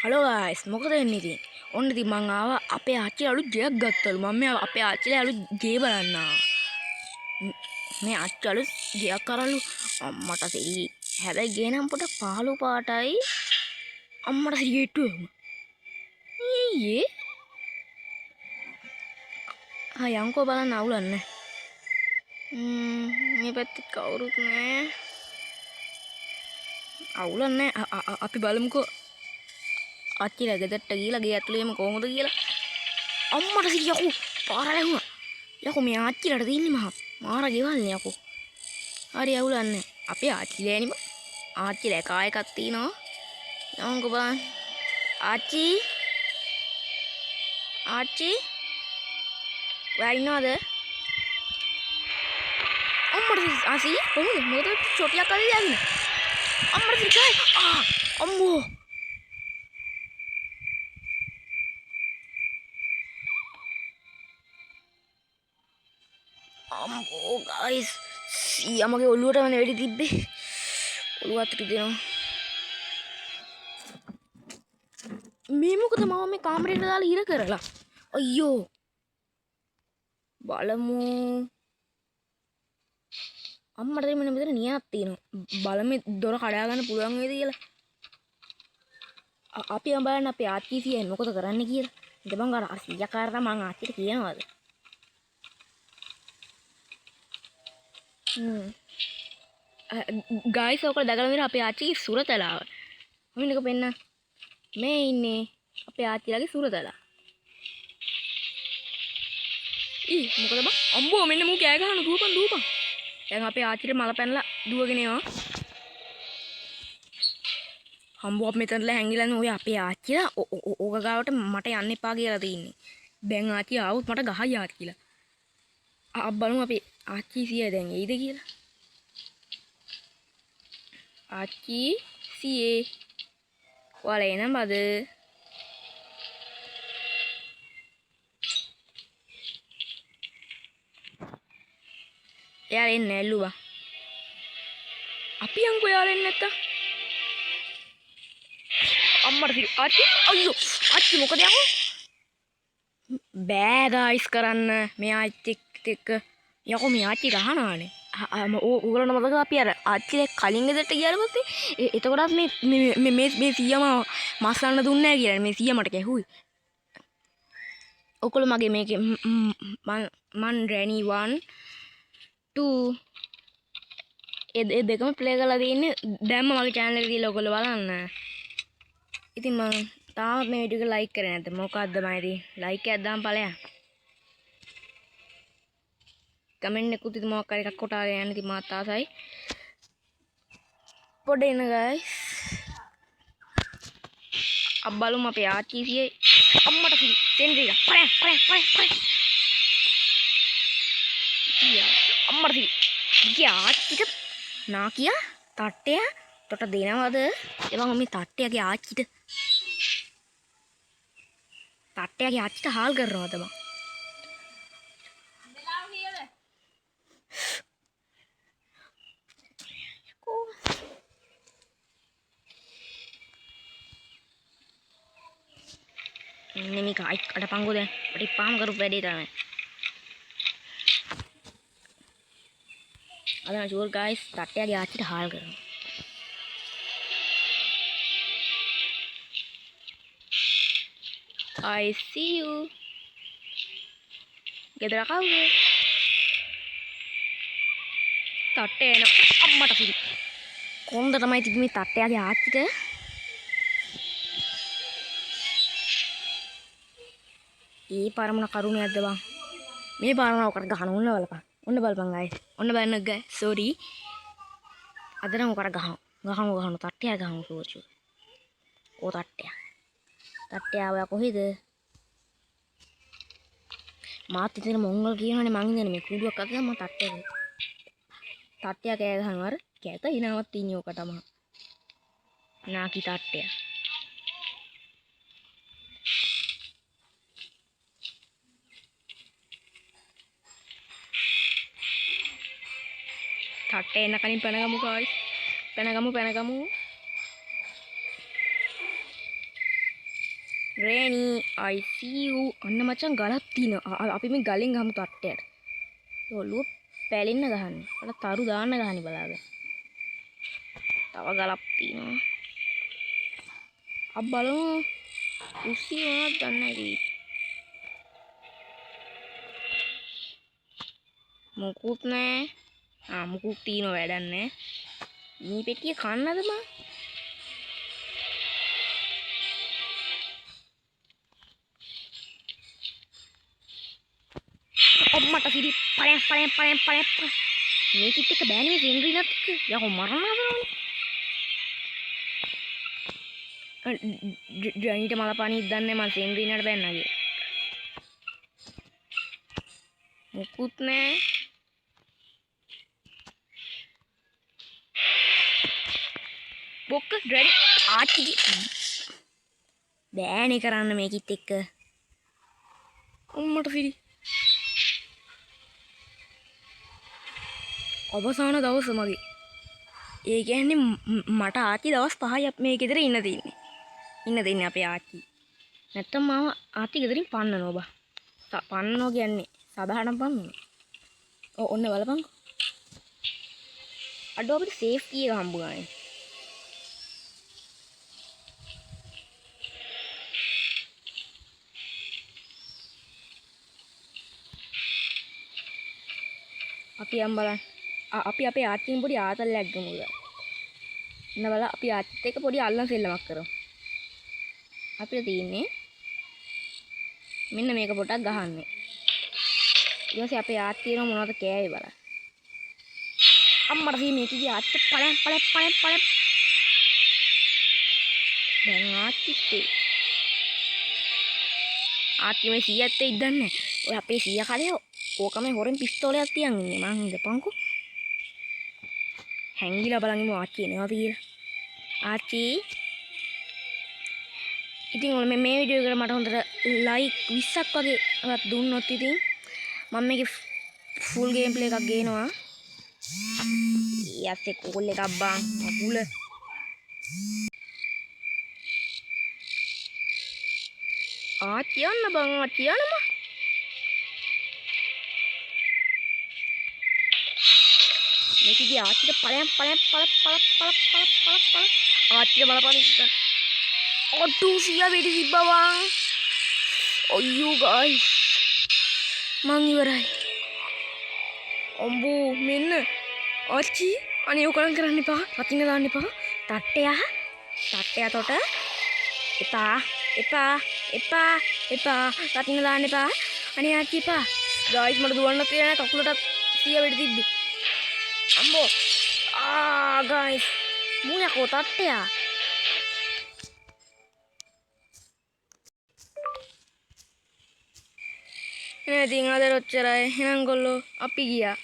Hello guys මොකද වෙන්නේ ඉතින්? ඔන්න ඉතින් මං ආවා අපේ ආච්චි අලුත් ගෙයක් ගත්තලු. මම මේ අපේ ආච්චිලා අලුත් ගේ බලන්න ආවා. මේ ආච්චි අලුත් ගෙයක් කරලු අම්මට සිරි. හැබැයි ගේ නම් පොඩ පාළු පාටයි. අම්මට සිරි ගේට්ටුව. ඊයේ යංකෝ බලන්න අවුලන්නේ. මේ පැත්තේ කවුරුත් නෑ. අවුලන්නේ අපි බලමුකෝ. ආච්චිලා ගෙදරට ගිහලා ගේ ඇතුළේම කොහොමද කියලා. අම්මට සිරි යකෝ පාර ලැබුණා. යකෝ මේ ආච්චිලාට දෙන්නේ මහා මාර ගෙවල්නේ යකෝ. හරි අවුලන්නේ. අපේ ආච්චිලා එනිම ආච්චිලා එකා එකක් තියනවා. යංකෝ බලන්න. ආච්චි ඔයා ඉන්නවද? අම්මට ආසි කොහොමද මොකද චොටියක් අල්ලලා යන්නේ? අම්මට සිරි අම්මෝ අම්මෝ ගයිස් සීයාමගේ ඔළුවට මම වෙඩි තිබ්බේ. ඔළුව අතට දෙනවා. මේ මොකද මම මේ කාමරේට දාලා හිර කරලා. අයියෝ බලමු. අම්මට දෙන්න මෙතන නියයක් තියෙනවා. බලමු දොර කඩා ගන්න පුළුවන් වේද කියලා. අපි බලන්න අපේ ආච්චි සීයා මොකද කරන්න කියලා. ඉතින් මං අර සීයා කාරණා මං ආච්චිට කියනවාද? ගයිස් ඔක දැකලා ඉන්න අපේ ආච්චිගේ සුරතලාව. මොනිනක පෙන්න මේ ඉන්නේ අපේ ආච්චිලාගේ සුරතලා. මොකද බං අම්බෝ මෙන්න මූ කෑ ගහන දුවපන්. දැන් අපේ ආච්චිට මල පැනලා දුවගෙන එනවා. හම්බෝ අප මෙතනලා හැංගිලානේ ඔය අපේ ආච්චිලා ඕක ගාවට මට යන්න එපා කියලා තින්නේ. දැන් ආච්චි ආවොත් මට ගහයි ආච්චි කියලා. බලමු අපේ ආච්චි සීයා දැන් එයිද කියලා. ආච්චි සීයේ ඔයාලා එනවද? එයාලා එන්නේ නැල්ලුවා. අපි යන්කෝ එයාලා එන්නේ නැත්තම්. අම්මට සිරි ආච්චි අයියෝ ආච්චි මොකද යකෝ? බෑ ගයිස් කරන්න මේ ආච්චිත් එක්ක. යකෝ මේ ආච්චි ගහනවානේ. ඕගොල්ලන්ට මතකද අපි අර ආච්චිලා කලින් ගෙදරට ගියාට පස්සේ එතකොටත් මේ සීයාම මස් ගන්න දුන්නේ නැහැ කියලා මේ සීයා මට ගැහුවේ. ඔයගොල්ලෝ මගේ මේකේ මන් රැනි 1 2 ඒ දෙකම ප්ලේ කරලා තියෙන්නේ. දැම්ම මගේ channel එකට ගිහලා ඔයගොල්ලෝ බලන්න. ඉතින් මම තාම මේ වීඩියෝ එක ලයික් කරේ නැද්ද? මොකද්ද මම ඉතින් ලයික් එකක් දාන්න ඵලයන්. කමෙන්ට් එකකුත් ඉතින් මොකක් හරි එකක් කොටාගෙන යන්න ඉතින් මාත් ආසයි. පොඩ එන ගයිස්. අබ්බලුම අපේ ආච්චි සියේ අම්මට සිරි සෙන්රිලා පරේ. අම්මට සිරි. ගියා ආච්චිට නාකියා තට්ටය තොට දෙනවද? එවන් මේ තට්ටයගේ ආච්චිට හාල් කරනවද බං? ini guys ada panggung deh beri paham ke rupiah dia tanah ada jual guys tatnya dia aja hal kan I see you gedera kau deh tatnya enak amma tak sih konda tamai tigmi tatnya dia aja deh ඒ පාරමන කරුණේ නැද්ද බං මේ පාරමන ඔකට ගහන ඕන බලපන් guys ඔන්න බලන්න guys sorry අද නම් ඔකට ගහමු තට්ටය ගහමු සෝරි ඕ තට්ටය ඔයා කොහෙද මාත් ඉතින් මොංගල් කියනවනේ මං ඉන්නේ මේ කුඩුවක් අතේ මම තට්ටය කෑ ගහනවා අර කැත ඉනවත් තින්නේ ඔක තමයි නාකි තට්ටය තට්ටේ එන්න කලින් පැනගමු guys පැනගමු රේනි I see you අන්න මචං ගලක් තියෙනවා. අපි මේ ගලෙන් ගමු තට්ටයට. ඔළුව පැලෙන්න ගහන්නේ. අර තරු දාන්න ගහන්නේ බලාගෙන. තව ගලක් තියෙනවා. අප බලමු. උස්සි මොනවද දන්නේ නැහැ. මොකුත් නැහැ. මොකුත් තියෙනවා වැඩක් නැහැ. මේ පෙට්ටිය කන්නද මම? අම්මට සිරි පලයන් මේකිට එක බෑනේ මේ සෙන්ඩ්‍රිනත් එක්ක යකෝ මරන්න හදනවනේ ජනිට මලපානිත් දන්නේ මං සෙන්ඩ්‍රිනට බැන්නගේ මොකුත් නෑ බොක්ක ඩ්‍රැඩි ආච්චිගේ බෑනේ කරන්න මේකිත් එක්ක අම්මට සිරි අවසාන දවස මගේ ඒ කියන්නේ මට ආච්චි දවස් 5යි මේ ගෙදර ඉන්න දෙන්නේ අපේ ආච්චි නැත්තම් මාව ආච්චි ගෙදරින් පන්නනවා බා පන්නනවා කියන්නේ සාධාරණ පන්නනවා ඔන්න බලපන්කෝ අඩෝ අපිට සේෆ් කී එක හම්බුනානේ අපි යම් බලන්න අපි අපේ ආච්චින් පොඩි ආතල්ලයක් ගමු ඉතින් ඉන්න බල අපි ආච්චිත් එක්ක පොඩි අල්ලන් සෙල්ලමක් කරමු අපිට තියෙන්නේ මෙන්න මේක පොටක් ගහන්නේ ඊට පස්සේ අපේ ආච්චින මොනවද කෑවේ බලන්න අම්මට මේ මේකේ ආච්චි පලයන් දැන් ආච්චි මේ 100ත් ඉද්දන්නේ ඔය අපේ 100 කලේ ඕකම හොරෙන් පිස්තෝලයක් තියන් ඉන්නේ මං ඉඳපන්කෝ හැංගිලා බලන්ගමු ආච්චි එනවාද කියලා ආච්චි ඉතින් ඔය මේ වීඩියෝ එකට මට හොඳට ලයික් 20ක් වගේ දුන්නොත් ඉතින් මම මේකේ ෆුල් ගේම් ප්ලේ එකක් ගේනවා යස්සේ කෝල් එකක් බං මකුල ආච්චි යන්න බං ආච්චි යන්නම මේකේ ආච්චිට පලයන් ආච්චිට බලපන් ඔට්ටු 100 වෙඩි තිබ්බා බං අයියෝ ගයිස් මං ඉවරයි අම්බෝ මෙන්න ආච්චි අනේ ඔකලන් කරන්න එපා රතින්න දාන්න එපා තට්ටය තොට එපා රතින්න දාන්න එපා අනේ ආච්චි එපා ගයිස් මට දුවන්න තියෙන කකුලට 100 වෙඩි තිබ්බේ අම්බෝ ගයිස් මූයකෝ තට්ටය ඉතින් අද ඔච්චරයි එහෙනම් ගොල්ලෝ අපි ගියා